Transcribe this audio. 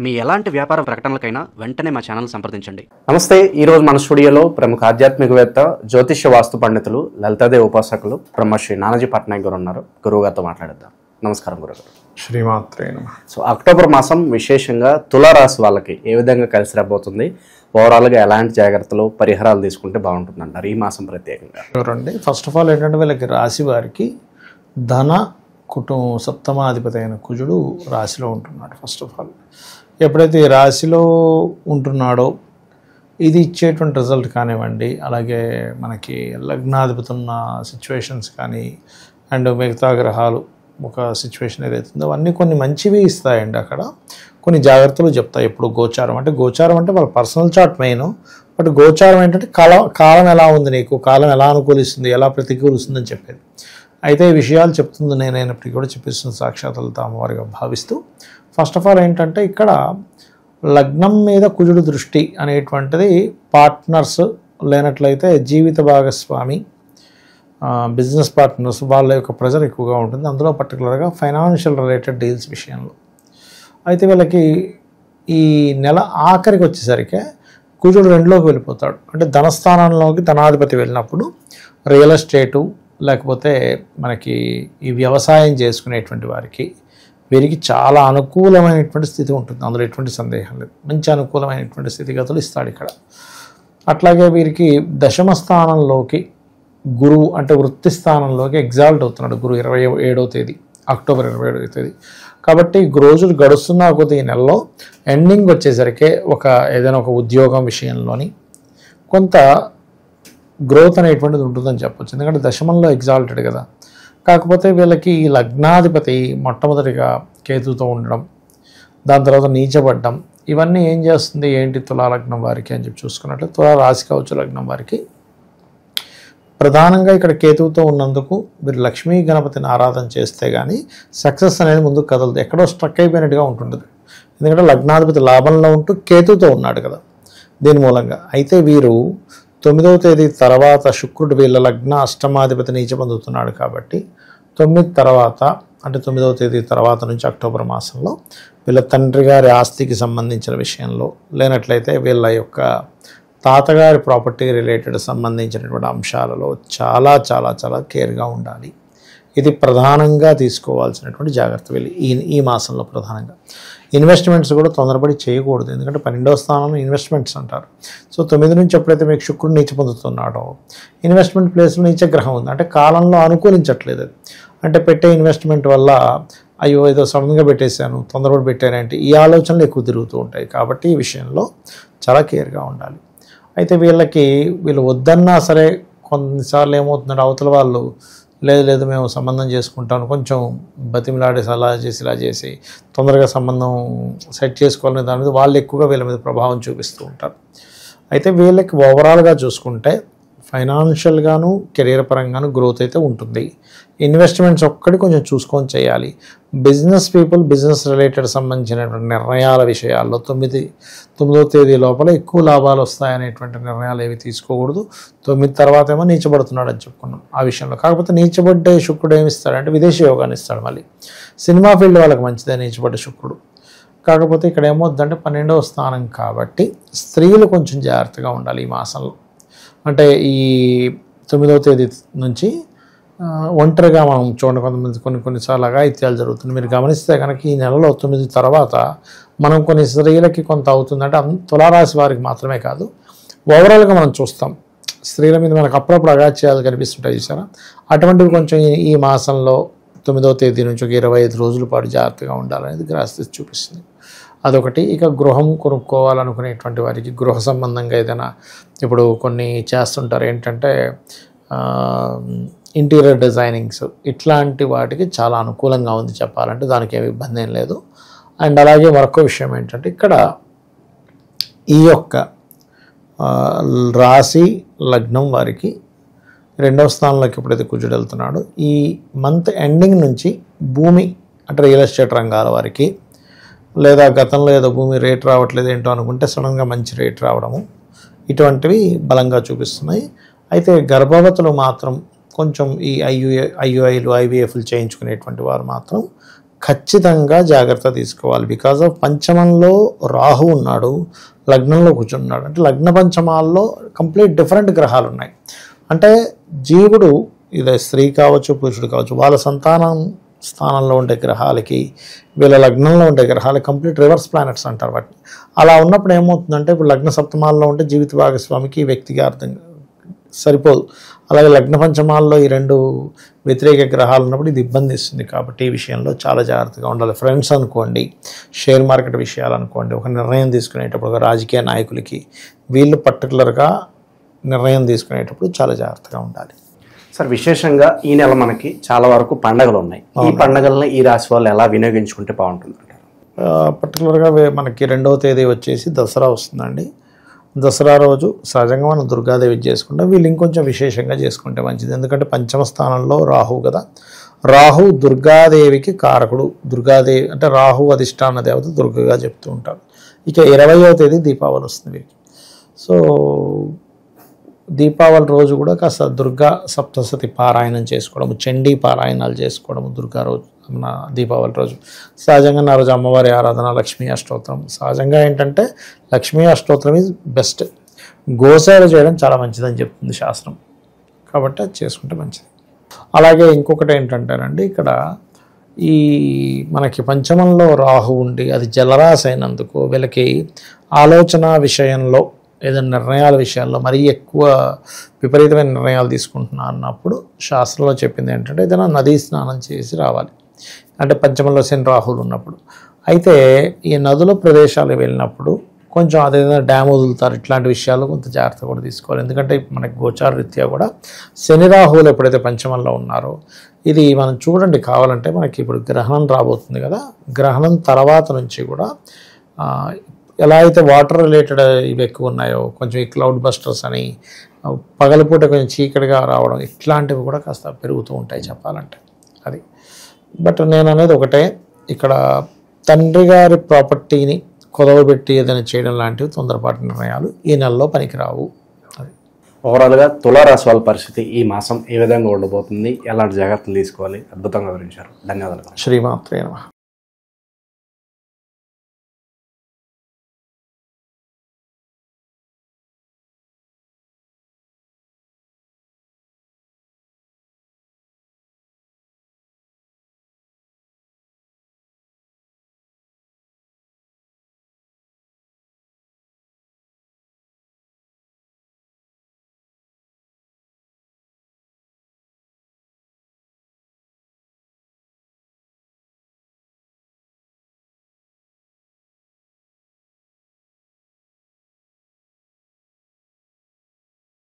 మీ ఎలాంటి వ్యాపార ప్రకటనలకైనా వెంటనే మా ఛానల్ సంప్రదించండి. నమస్తే. ఈరోజు మన స్టూడియోలో ప్రముఖ ఆధ్యాత్మికవేత్త, జ్యోతిష్య వాస్తు పండితులు, లలితాదేవి ఉపాసకులు బ్రహ్మశ్రీ నానాజీ పట్నాయక్ గారు ఉన్నారు. గురువు గారితో మాట్లాడేద్దాం. నమస్కారం గురుగారు. శ్రీమాత్రే నమః. సో అక్టోబర్ మాసం విశేషంగా తులారాశి వాళ్ళకి ఏ విధంగా కలిసి రాబోతుంది, ఓవరాల్గా ఎలాంటి జాగ్రత్తలు పరిహారాలు తీసుకుంటే బాగుంటుంది అంటారు ఈ మాసం ప్రత్యేకంగా? చూడండి, ఫస్ట్ ఆఫ్ ఆల్ ఏంటంటే వీళ్ళకి రాశి వారికి ధన కుటుంబ సప్తమాధిపతి అయిన కుజుడు రాశిలో ఉంటున్నాడు. ఫస్ట్ ఆఫ్ ఆల్ ఎప్పుడైతే ఈ రాశిలో ఉంటున్నాడో ఇది ఇచ్చేటువంటి రిజల్ట్ కానివ్వండి, అలాగే మనకి లగ్నాధిపతి ఉన్న సిచ్యువేషన్స్ కానీ అండ్ మిగతా గ్రహాలు ఒక సిచ్యువేషన్ ఏదైతుందో అవన్నీ కొన్ని మంచివి ఇస్తాయండి. అక్కడ కొన్ని జాగ్రత్తలు చెప్తాయి. ఇప్పుడు గోచారం అంటే వాళ్ళ పర్సనల్ చార్ట్ మెయిన్, బట్ గోచారం ఏంటంటే కాలం ఎలా ఉంది, నీకు కాలం ఎలా అనుకూలిస్తుంది, ఎలా ప్రతికూలిస్తుందని చెప్పేది. అయితే ఈ విషయాలు చెప్తుంది నేనైనప్పటికీ కూడా చెప్పిస్తుంది సాక్షాత్తులు తామవారిగా భావిస్తూ. ఫస్ట్ ఆఫ్ ఆల్ ఏంటంటే ఇక్కడ లగ్నం మీద కుజుడు దృష్టి అనేటువంటిది పార్ట్నర్స్ లేనట్లయితే జీవిత భాగస్వామి, బిజినెస్ పార్ట్నర్స్ వాళ్ళ యొక్క ప్రెజర్ ఎక్కువగా ఉంటుంది, అందులో పర్టికులర్గా ఫైనాన్షియల్ రిలేటెడ్ డీల్స్ విషయంలో. అయితే వీళ్ళకి ఈ నెల ఆఖరికి వచ్చేసరికి కుజుడు 2లోకి వెళ్ళిపోతాడు. అంటే ధనస్థానంలోకి ధనాధిపతి వెళ్ళినప్పుడు రియల్ ఎస్టేటు లేకపోతే మనకి ఈ వ్యవసాయం చేసుకునేటువంటి వారికి వీరికి చాలా అనుకూలమైనటువంటి స్థితి ఉంటుంది, అందులో ఎటువంటి సందేహం లేదు. మంచి అనుకూలమైనటువంటి స్థితిగతులు ఇస్తాడు ఇక్కడ. అట్లాగే వీరికి దశమ స్థానంలోకి గురువు అంటే వృత్తి స్థానంలోకి ఎగ్జాల్ట్ అవుతున్నాడు గురువు 27వ తేదీ, అక్టోబర్ 27వ తేదీ. కాబట్టి రోజులు గడుస్తున్నా కొద్ది ఈ నెలలో ఎండింగ్ వచ్చేసరికి ఏదైనా ఒక ఉద్యోగం విషయంలోని కొంత గ్రోత్ అనేటువంటిది ఉంటుందని చెప్పొచ్చు. ఎందుకంటే దశమంలో ఎగ్జాల్టెడ్ కదా. కాకపోతే వీళ్ళకి ఈ లగ్నాధిపతి మొట్టమొదటిగా కేతుతో ఉండడం, దాని తర్వాత నీచబడ్డం, ఇవన్నీ ఏం చేస్తుంది ఏంటి తులా లగ్నం వారికి అని చెప్పి చూసుకున్నట్లు తులా రాశి కావచ్చు లగ్నం వారికి ప్రధానంగా ఇక్కడ కేతువుతో ఉన్నందుకు మీరు లక్ష్మీ గణపతిని ఆరాధన చేస్తే కానీ సక్సెస్ అనేది ముందుకు కదలదు, ఎక్కడో స్ట్రక్ అయిపోయినట్టుగా ఉంటుంటుంది. ఎందుకంటే లగ్నాధిపతి లాభంలో ఉంటూ కేతువుతో ఉన్నాడు కదా దీని మూలంగా. అయితే వీరు 9వ తేదీ తర్వాత శుక్రుడు వీళ్ళ లగ్న అష్టమాధిపతి నీచ పొందుతున్నాడు కాబట్టి 9 తర్వాత అంటే 9వ తేదీ తర్వాత నుంచి అక్టోబర్ మాసంలో వీళ్ళ తండ్రి గారి ఆస్తికి సంబంధించిన విషయంలో లేనట్లయితే వీళ్ళ యొక్క తాతగారి ప్రాపర్టీ రిలేటెడ్ సంబంధించినటువంటి అంశాలలో చాలా చాలా చాలా కేర్గా ఉండాలి. ఇది ప్రధానంగా తీసుకోవాల్సినటువంటి జాగ్రత్త వీళ్ళు ఈ మాసంలో. ప్రధానంగా ఇన్వెస్ట్మెంట్స్ కూడా తొందరపడి చేయకూడదు, ఎందుకంటే 12వ స్థానంలో ఇన్వెస్ట్మెంట్స్ అంటారు. సో 9 నుంచి ఎప్పుడైతే మీకు శుక్రుడు నీచ పొందుతున్నాడో ఇన్వెస్ట్మెంట్ ప్లేస్లో నీచ గ్రహం ఉంది, అంటే కాలంలో అనుకూలించట్లేదు. అంటే పెట్టే ఇన్వెస్ట్మెంట్ వల్ల అయ్యో ఏదో సడన్గా పెట్టేశాను, తొందరపడి పెట్టానంటే ఈ ఆలోచనలు ఎక్కువ తిరుగుతూ ఉంటాయి. కాబట్టి ఈ విషయంలో చాలా కేర్గా ఉండాలి. అయితే వీళ్ళు వద్దన్నా సరే కొన్నిసార్లు ఏమవుతుందంటే అవతల వాళ్ళు లేదు మేము సంబంధం చేసుకుంటాను కొంచెం బతిమిలాడేసి అలా చేసి ఇలా చేసి తొందరగా సంబంధం సెట్ చేసుకోవాలనే దాని మీద వాళ్ళు ఎక్కువగా వీళ్ళ మీద ప్రభావం చూపిస్తూ ఉంటారు. అయితే వీళ్ళకి ఓవరాల్గా చూసుకుంటే ఫైనాన్షియల్గాను కెరీర్ పరంగాను గ్రోత్ అయితే ఉంటుంది. ఇన్వెస్ట్మెంట్స్ ఒక్కటి కొంచెం చూసుకొని చేయాలి. బిజినెస్ పీపుల్ బిజినెస్ రిలేటెడ్ సంబంధించినటువంటి నిర్ణయాల విషయాల్లో 9వ తేదీ లోపల ఎక్కువ లాభాలు వస్తాయనేటువంటి నిర్ణయాలు ఏవి తీసుకోకూడదు. 9 తర్వాత ఏమో నీచబడుతున్నాడు అని చెప్పుకున్నాం ఆ విషయంలో. కాకపోతే నీచబడ్డే శుక్రుడు ఏమి ఇస్తాడంటే విదేశీ యోగాన్ని ఇస్తాడు. మళ్ళీ సినిమా ఫీల్డ్ వాళ్ళకి మంచిదే నీచబడ్డ శుక్రుడు. కాకపోతే ఇక్కడ ఏమవుద్దంటే 12వ స్థానం కాబట్టి స్త్రీలు కొంచెం జాగ్రత్తగా ఉండాలి ఈ మాసంలో. అంటే ఈ 9వ తేదీ నుంచి ఒంటరిగా మనం చూడండి కొంతమంది కొన్నిసార్లు అఘాయిత్యాలు జరుగుతుంది. మీరు గమనిస్తే కనుక ఈ నెలలో 9 తర్వాత మనం కొన్ని స్త్రీలకి కొంత అవుతుందంటే తులారాశి వారికి మాత్రమే కాదు, ఓవరాల్గా మనం చూస్తాం స్త్రీల మీద మనకు అప్పుడప్పుడు అఘాయిత్యాలు కనిపిస్తుంటాయి చూసారా. అటువంటివి కొంచెం ఈ మాసంలో 9వ తేదీ నుంచి ఒక 25 రోజుల పాటు జాగ్రత్తగా ఉండాలనేది గ్రహస్థితి చూపిస్తుంది. అదొకటి. ఇక గృహం కొనుక్కోవాలనుకునేటువంటి వారికి గృహ సంబంధంగా ఏదైనా ఇప్పుడు కొన్ని చేస్తుంటారు ఏంటంటే ఇంటీరియర్ డిజైనింగ్స్, ఇట్లాంటి వాటికి చాలా అనుకూలంగా ఉంది చెప్పాలంటే, దానికి ఏమి ఇబ్బంది ఏం లేదు. అండ్ అలాగే మరొక విషయం ఏంటంటే ఇక్కడ ఈ యొక్క రాశి లగ్నం వారికి 2వ స్థానంలోకి ఎప్పుడైతే కుజుడు వెళ్తున్నాడో ఈ మంత్ ఎండింగ్ నుంచి భూమి అంటే రియల్ ఎస్టేట్ రంగాల వారికి లేదా గతంలో ఏదో భూమి రేట్ రావట్లేదు ఏంటో అనుకుంటే సడన్గా మంచి రేట్ రావడము ఇటువంటివి బలంగా చూపిస్తున్నాయి. అయితే గర్భవతులు మాత్రం కొంచెం ఈ ఐయుఐలు ఐవీఎఫ్లు చేయించుకునేటువంటి వారు మాత్రం ఖచ్చితంగా జాగ్రత్త తీసుకోవాలి. బికాజ్ ఆఫ్ పంచమంలో రాహు ఉన్నాడు, లగ్నంలో కూర్చున్నాడు. అంటే లగ్న పంచమాల్లో కంప్లీట్ డిఫరెంట్ గ్రహాలు ఉన్నాయి. అంటే జీవుడు ఇది స్త్రీ కావచ్చు, పురుషుడు కావచ్చు, వాళ్ళ సంతానం స్థానంలో ఉండే గ్రహాలకి వీళ్ళ లగ్నంలో ఉండే గ్రహాలకి కంప్లీట్ రివర్స్ ప్లానెట్స్ అంటారు వాటిని. అలా ఉన్నప్పుడు ఏమవుతుందంటే, ఇప్పుడు లగ్న సప్తమాల్లో ఉంటే జీవిత భాగస్వామికి ఈ వ్యక్తిగా అర్థం సరిపోదు. అలాగే లగ్న పంచమాల్లో ఈ రెండు వ్యతిరేక గ్రహాలు ఉన్నప్పుడు ఇది ఇబ్బంది ఇస్తుంది. కాబట్టి ఈ విషయంలో చాలా జాగ్రత్తగా ఉండాలి. ఫ్రెండ్స్ అనుకోండి, షేర్ మార్కెట్ విషయాలు అనుకోండి, ఒక నిర్ణయం తీసుకునేటప్పుడు ఒక రాజకీయ నాయకులకి వీళ్ళు పర్టికులర్గా నిర్ణయం తీసుకునేటప్పుడు చాలా జాగ్రత్తగా ఉండాలి. సార్, విశేషంగా ఈ నెల మనకి చాలా వరకు పండగలు ఉన్నాయి. ఈ పండగలను ఈ రాశి వాళ్ళు ఎలా వినియోగించుకుంటే బాగుంటుంది అంటారు? పర్టికులర్గా మనకి 2వ తేదీ వచ్చేసి దసరా వస్తుందండి. దసరా రోజు సహజంగా మనం దుర్గాదేవి చేసుకుంటాం. వీళ్ళు ఇంకొంచెం విశేషంగా చేసుకుంటే మంచిది. ఎందుకంటే పంచమ స్థానంలో రాహు కదా. రాహు దుర్గాదేవికి కారకుడు. దుర్గాదేవి అంటే రాహు అధిష్టాన దేవత దుర్గగా చెప్తూ ఉంటారు. ఇక 20వ తేదీ దీపావళి వస్తుంది. సో దీపావళి రోజు కూడా కాస్త దుర్గా సప్తశతి పారాయణం చేసుకోవడము, చండీ పారాయణాలు చేసుకోవడము దుర్గా రోజు, మన దీపావళి రోజు. సహజంగా ఆ రోజు అమ్మవారి ఆరాధన, లక్ష్మీ అష్టోత్తరం. సహజంగా ఏంటంటే లక్ష్మీ అష్టోత్తరం ఈజ్ బెస్ట్. గోసేవ చేయడం చాలా మంచిదని చెప్తుంది శాస్త్రం. కాబట్టి అది చేసుకుంటే మంచిది. అలాగే ఇంకొకటి ఏంటంటేనండి, ఇక్కడ ఈ మనకి పంచమంలో రాహు ఉండి అది జలరాశి అయినందుకు వీళ్ళకి ఆలోచన విషయంలో ఏదైనా నిర్ణయాల విషయాల్లో మరీ ఎక్కువ విపరీతమైన నిర్ణయాలు తీసుకుంటున్నా అన్నప్పుడు శాస్త్రంలో చెప్పింది ఏంటంటే ఏదైనా నదీ స్నానం చేసి రావాలి. అంటే పంచమంలో శని రాహులు ఉన్నప్పుడు. అయితే ఈ నదుల ప్రదేశాలు వెళ్ళినప్పుడు కొంచెం అదేదైనా డ్యామ్ వదులుతారు, ఇట్లాంటి విషయాల్లో కొంత జాగ్రత్త కూడా తీసుకోవాలి. ఎందుకంటే మనకి గోచార రీత్యా కూడా శని రాహువులు ఎప్పుడైతే పంచమంలో ఉన్నారో, ఇది మనం చూడండి కావాలంటే మనకి ఇప్పుడు గ్రహణం రాబోతుంది కదా, గ్రహణం తర్వాత నుంచి కూడా ఎలా అయితే వాటర్ రిలేటెడ్ ఇవి ఎక్కువ ఉన్నాయో, కొంచెం ఈ క్లౌడ్ బస్టర్స్ అని పగలపూట కొంచెం చీకటిగా రావడం, ఇట్లాంటివి కూడా కాస్త పెరుగుతూ ఉంటాయి చెప్పాలంటే అది. బట్ నేను అనేది ఒకటే, ఇక్కడ తండ్రి గారి ప్రాపర్టీని కొదవబెట్టి ఏదైనా చేయడం లాంటివి తొందరపాటు నిర్ణయాలు ఈ నెలలో పనికిరావు. అది ఓవరాల్గా తులారాశి వాళ్ళ పరిస్థితి ఈ మాసం ఏ విధంగా ఉండబోతుంది, ఎలాంటి జాగ్రత్తలు తీసుకోవాలి, అద్భుతంగా వివరించారు. ధన్యవాదాలు. శ్రీమాత్రే నమః.